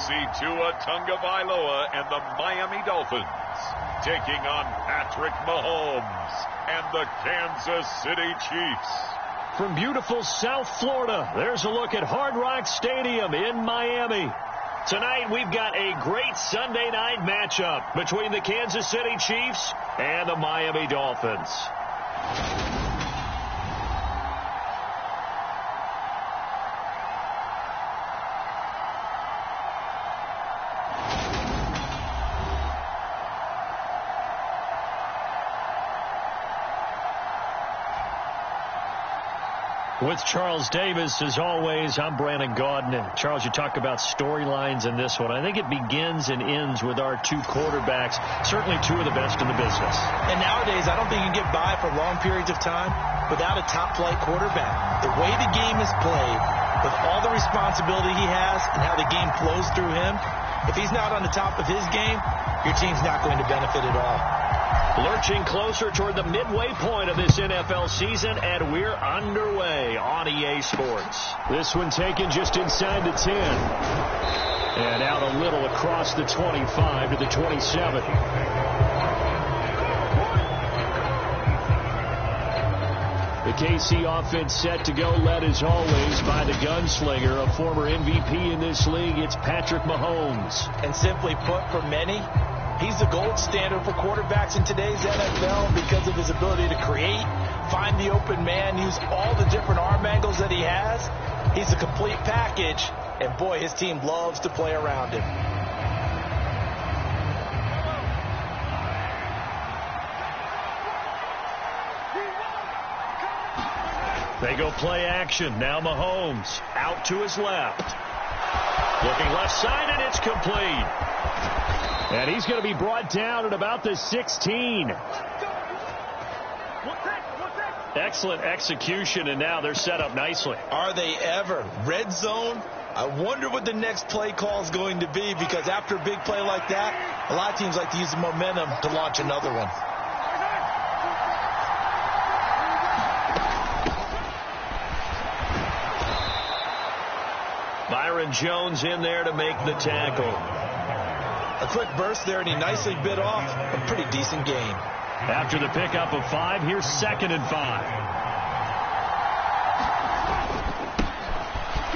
see Tua Tagovailoa and the Miami Dolphins taking on Patrick Mahomes and the Kansas City Chiefs. From beautiful South Florida, there's a look at Hard Rock Stadium in Miami. Tonight, we've got a great Sunday night matchup between the Kansas City Chiefs and the Miami Dolphins. With Charles Davis, as always, I'm Brandon Gaudin. And Charles, you talk about storylines in this one. I think it begins and ends with our two quarterbacks, certainly two of the best in the business. And nowadays, I don't think you can get by for long periods of time without a top-flight quarterback. The way the game is played, with all the responsibility he has and how the game flows through him, if he's not on the top of his game, your team's not going to benefit at all. Lurching closer toward the midway point of this NFL season, and we're underway on EA Sports. This one taken just inside the 10. And out a little across the 25 to the 27. The KC offense set to go, led as always by the gunslinger, a former MVP in this league. It's Patrick Mahomes. And simply put, for many, he's the gold standard for quarterbacks in today's NFL because of his ability to create, find the open man, use all the different arm angles that he has. He's a complete package, and boy, his team loves to play around him. They go play action. Now Mahomes out to his left. Looking left side, and it's complete. And he's going to be brought down at about the 16. Excellent execution, and now they're set up nicely. Are they ever? Red zone? I wonder what the next play call is going to be, because after a big play like that, a lot of teams like to use the momentum to launch another one. Byron Jones in there to make the tackle. A quick burst there, and he nicely bit off a pretty decent gain. After the pickup of 5, here's 2nd and 5.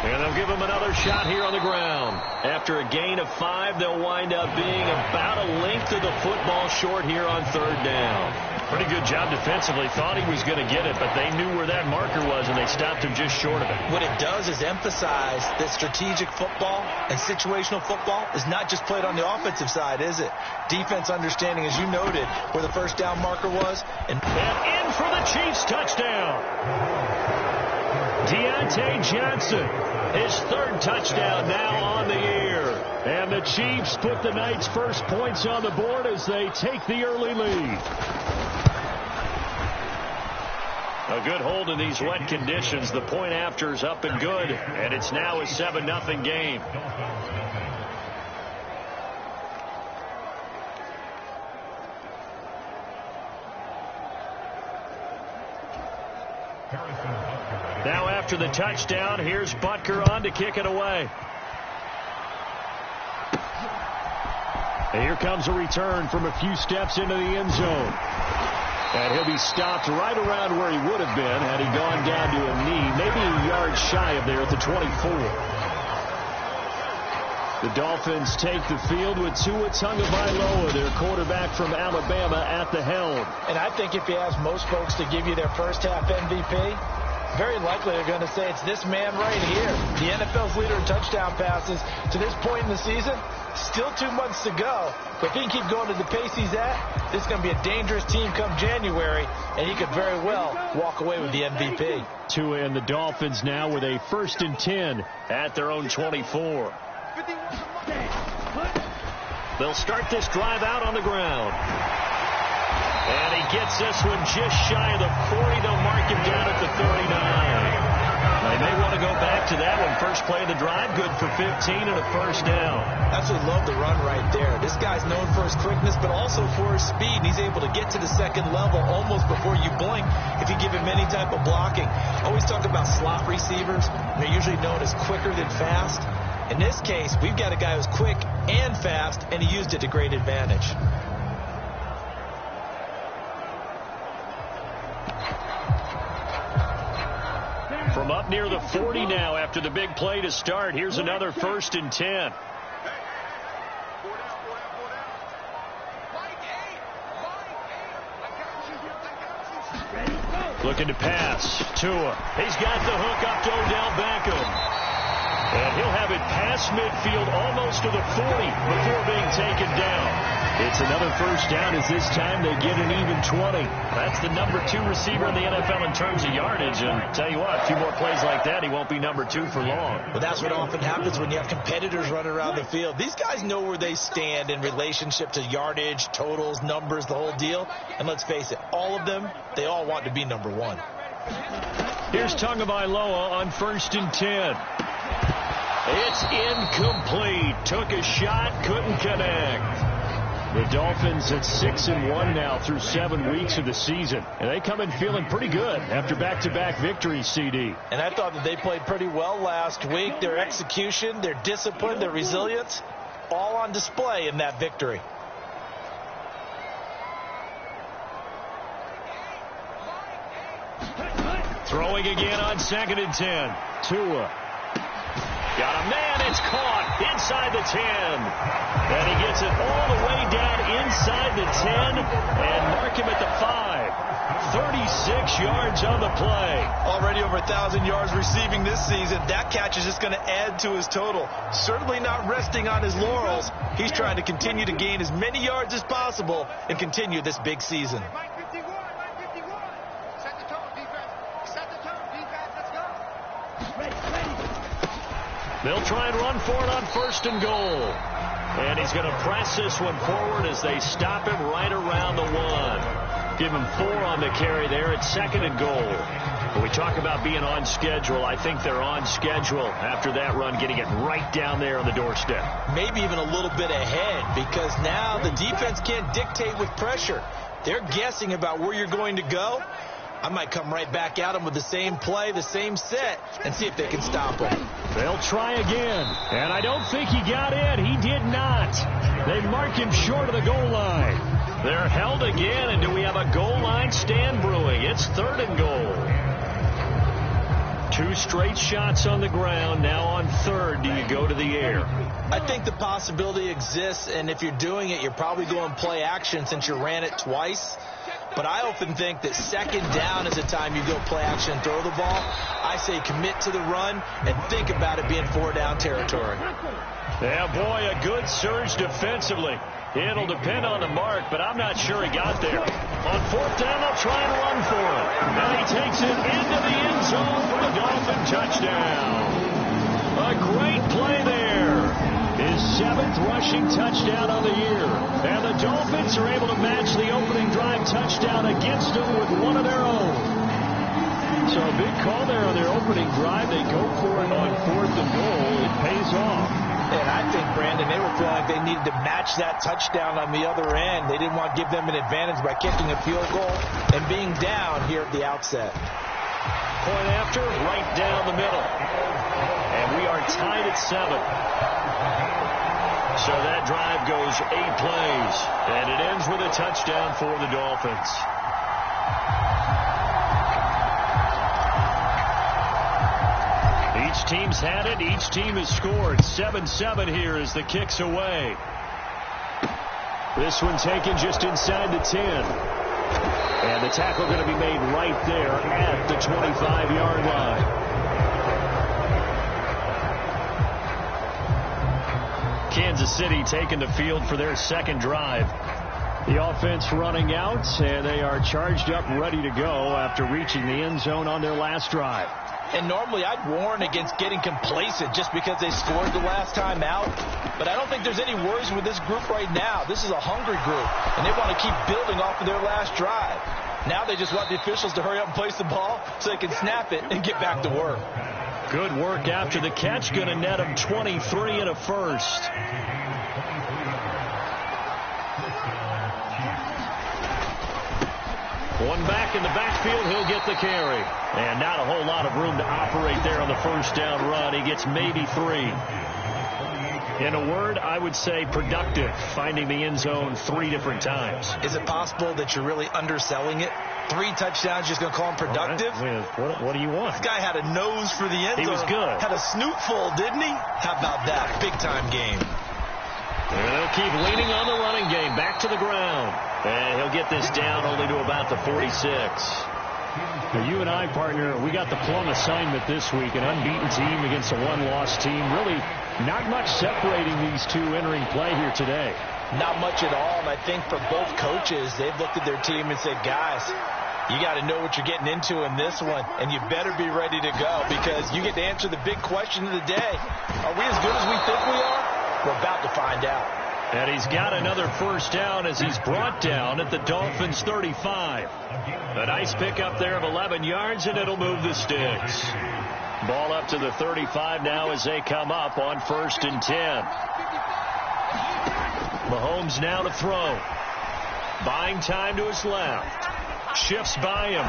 And they'll give him another shot here on the ground. After a gain of 5, they'll wind up being about a length of the football short here on 3rd down. Pretty good job defensively. Thought he was going to get it, but they knew where that marker was, and they stopped him just short of it. What it does is emphasize that strategic football and situational football is not just played on the offensive side, is it? Defense understanding, as you noted, where the 1st down marker was. And in for the Chiefs touchdown. Deontay Johnson, his 3rd touchdown now on the year. And the Chiefs put the night's first points on the board as they take the early lead. A good hold in these wet conditions. The point after is up and good, and it's now a 7-0 game. Now after the touchdown, here's Butker on to kick it away. And here comes a return from a few steps into the end zone. And he'll be stopped right around where he would have been had he gone down to a knee, maybe a yard shy of there at the 24. The Dolphins take the field with Tua Tagovailoa, their quarterback from Alabama, at the helm. And I think if you ask most folks to give you their first half MVP, very likely they're going to say it's this man right here. The NFL's leader in touchdown passes to this point in the season. Still 2 months to go. But if he can keep going at the pace he's at, this is going to be a dangerous team come January, and he could very well walk away with the MVP. Tua and the Dolphins now with a 1st and 10 at their own 24. They'll start this drive out on the ground. And he gets this one just shy of the 40. They'll mark him down at the 39. They may want to go back to that one. First play of the drive, good for 15 and a 1st down. Absolutely love the run right there. This guy's known for his quickness, but also for his speed. And he's able to get to the 2nd level almost before you blink if you give him any type of blocking. I always talk about slot receivers. They're usually known as quicker than fast. In this case, we've got a guy who's quick and fast, and he used it to great advantage. From up near the 40 now after the big play to start, here's another 1st and 10. Looking to pass. Tua. He's got the hook up to Odell Beckham. And he'll have it past midfield almost to the 40 before being taken down. It's another 1st down as this time they get an even 20. That's the number 2 receiver in the NFL in terms of yardage. And tell you what, a few more plays like that, he won't be number 2 for long. Well, that's what often happens when you have competitors running around the field. These guys know where they stand in relationship to yardage, totals, numbers, the whole deal. And let's face it, all of them, they all want to be number 1. Here's Tagovailoa on 1st and 10. It's incomplete. Took a shot, couldn't connect. The Dolphins at 6-1 now through 7 weeks of the season. And they come in feeling pretty good after back-to-back victories, CD. And I thought that they played pretty well last week. Their execution, their discipline, their resilience, all on display in that victory. Throwing again on 2nd and 10. Tua. Got a man, it's caught inside the 10. And he gets it all the way down inside the 10 and mark him at the 5. 36 yards on the play. Already over 1,000 yards receiving this season. That catch is just going to add to his total. Certainly not resting on his laurels. He's trying to continue to gain as many yards as possible and continue this big season. They'll try and run for it on 1st and goal. And he's going to press this one forward as they stop him right around the 1. Give him 4 on the carry there at 2nd and goal. When we talk about being on schedule, I think they're on schedule after that run, getting it right down there on the doorstep. Maybe even a little bit ahead, because now the defense can't dictate with pressure. They're guessing about where you're going to go. I might come right back at him with the same play, the same set, and see if they can stop him. They'll try again. And I don't think he got in. He did not. They mark him short of the goal line. They're held again, and do we have a goal line stand brewing? It's 3rd and goal. 2 straight shots on the ground. Now on 3rd, do you go to the air? I think the possibility exists, and if you're doing it, you're probably going play action since you ran it twice. But I often think that 2nd down is the time you go play action and throw the ball. I say commit to the run and think about it being 4-down territory. Yeah, boy, a good surge defensively. It'll depend on the mark, but I'm not sure he got there. On 4th down, they'll try and run for it. And he takes it into the end zone for the Dolphin touchdown. A great play there. His 7th rushing touchdown on the year. And the Dolphins are able to match the opening drive touchdown against them with one of their own. So a big call there on their opening drive. They go for it on 4th and goal. It pays off. And I think, Brandon, they were feeling like they needed to match that touchdown on the other end. They didn't want to give them an advantage by kicking a field goal and being down here at the outset. Point after, right down the middle. And we are tied at 7. So that drive goes 8 plays. And it ends with a touchdown for the Dolphins. Each team's had it. Each team has scored. 7-7 here as the kick's away. This one taken just inside the 10. And the tackle going to be made right there at the 25-yard line. Kansas City taking the field for their 2nd drive. The offense running out, and they are charged up, ready to go after reaching the end zone on their last drive. And normally I'd warn against getting complacent just because they scored the last time out. But I don't think there's any worries with this group right now. This is a hungry group, and they want to keep building off of their last drive. Now they just want the officials to hurry up and place the ball so they can snap it and get back to work. Good work after the catch. Going to net him 23 and a first. One back in the backfield, he'll get the carry. And not a whole lot of room to operate there on the 1st down run. He gets maybe 3. In a word, I would say productive, finding the end zone 3 different times. Is it possible that you're really underselling it? 3 touchdowns, just going to call him productive? Right. What do you want? This guy had a nose for the end zone. He was good. Had a snootful, didn't he? How about that? Big-time game. And they'll keep leaning on the running game. Back to the ground. And he'll get this down only to about the 46. Now, you and I, partner, we got the plum assignment this week. An unbeaten team against a one-loss team. Really not much separating these two entering play here today. Not much at all, and I think for both coaches, they've looked at their team and said, guys, you got to know what you're getting into in this one, and you better be ready to go because you get to answer the big question of the day. Are we as good as we think we are? We're about to find out. And he's got another first down as he's brought down at the Dolphins' 35. A nice pickup there of 11 yards, and it'll move the sticks. Ball up to the 35 now as they come up on 1st and 10. Mahomes now to throw. Buying time to his left. Shifts by him.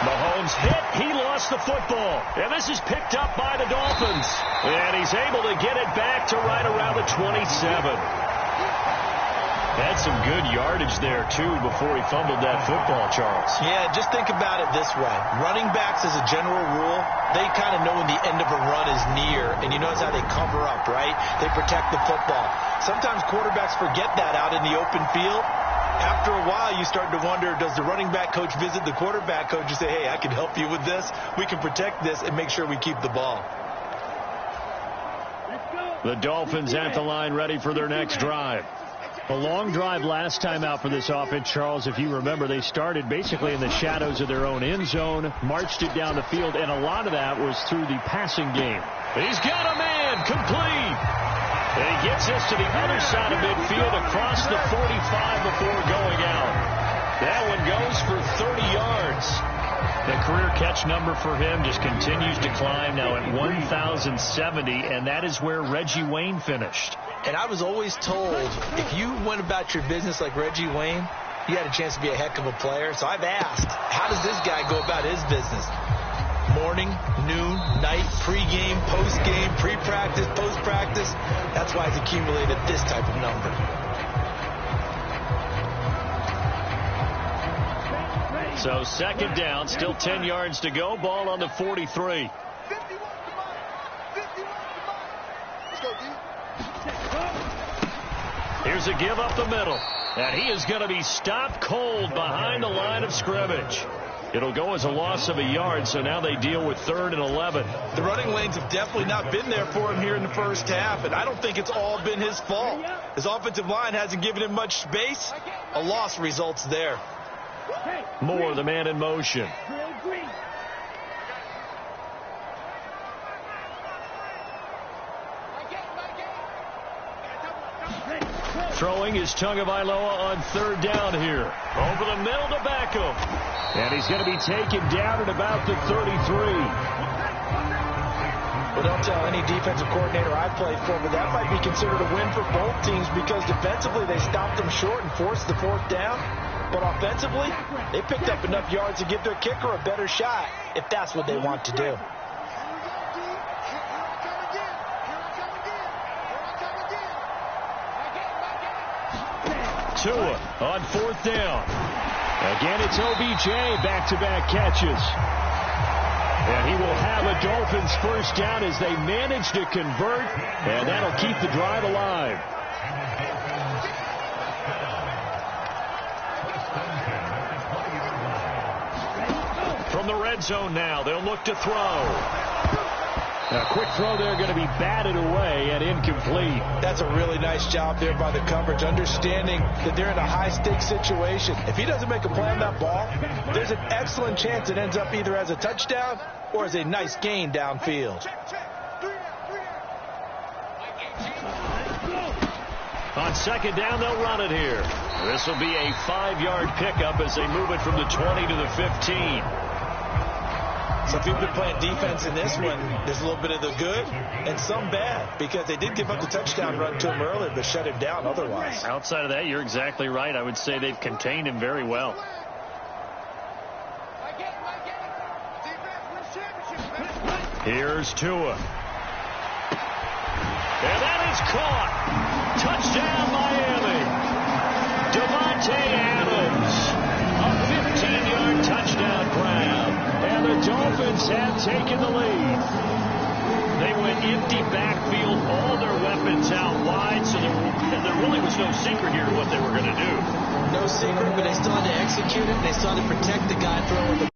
Mahomes hit. He lost the football. And this is picked up by the Dolphins. And he's able to get it back to right around the 27. Had some good yardage there, too, before he fumbled that football, Charles. Yeah, just think about it this way. Running backs, as a general rule, they kind of know when the end of a run is near, and you notice how they cover up, right? They protect the football. Sometimes quarterbacks forget that out in the open field. After a while, you start to wonder, does the running back coach visit the quarterback coach and say, hey, I can help you with this. We can protect this and make sure we keep the ball. The Dolphins at the line ready for their next drive. A long drive last time out for this offense, Charles. If you remember, they started basically in the shadows of their own end zone, marched it down the field, and a lot of that was through the passing game. He's got a man complete. And he gets us to the other side of midfield across the 45 before going out. That one goes for 30 yards. The career catch number for him just continues to climb now at 1,070, and that is where Reggie Wayne finished. And I was always told, if you went about your business like Reggie Wayne, you had a chance to be a heck of a player. So I've asked, how does this guy go about his business? Morning, noon, night, pregame, postgame, pre-practice, post-practice. That's why he's accumulated this type of number. So 2nd down, still 10 yards to go. Ball on the 43. Here's a give up the middle. And he is going to be stopped cold behind the line of scrimmage. It'll go as a loss of a yard, so now they deal with 3rd and 11. The running lanes have definitely not been there for him here in the first half, and I don't think it's all been his fault. His offensive line hasn't given him much space. A loss results there. Moore, the man in motion. Throwing is Tagovailoa on 3rd down here. Over the middle to Beckham. And he's going to be taken down at about the 33. Well, don't tell any defensive coordinator I played for, but that might be considered a win for both teams because defensively they stopped them short and forced the 4th down. But offensively, they picked up enough yards to give their kicker a better shot if that's what they want to do. Tua on 4th down. Again, it's OBJ, back-to-back catches. And he will have a Dolphins first down as they manage to convert, and that'll keep the drive alive. From the red zone now, they'll look to throw. A quick throw there going to be batted away and incomplete. That's a really nice job there by the coverage, understanding that they're in a high-stakes situation. If he doesn't make a play on that ball, there's an excellent chance it ends up either as a touchdown or as a nice gain downfield. On 2nd down, they'll run it here. This will be a 5-yard pickup as they move it from the 20 to the 15. So if you've been playing defense in this one, there's a little bit of the good and some bad because they did give up the touchdown run to him earlier but shut him down otherwise. Outside of that, you're exactly right. I would say they've contained him very well. Here's Tua. And that is caught. Touchdown, Miami. Devontae Adams. A 15-yard touchdown grab. And the Dolphins have taken the lead. They went empty backfield, all their weapons out wide, so there really was no secret here what they were going to do. No secret, but they still had to execute it. They still had to protect the guy throwing the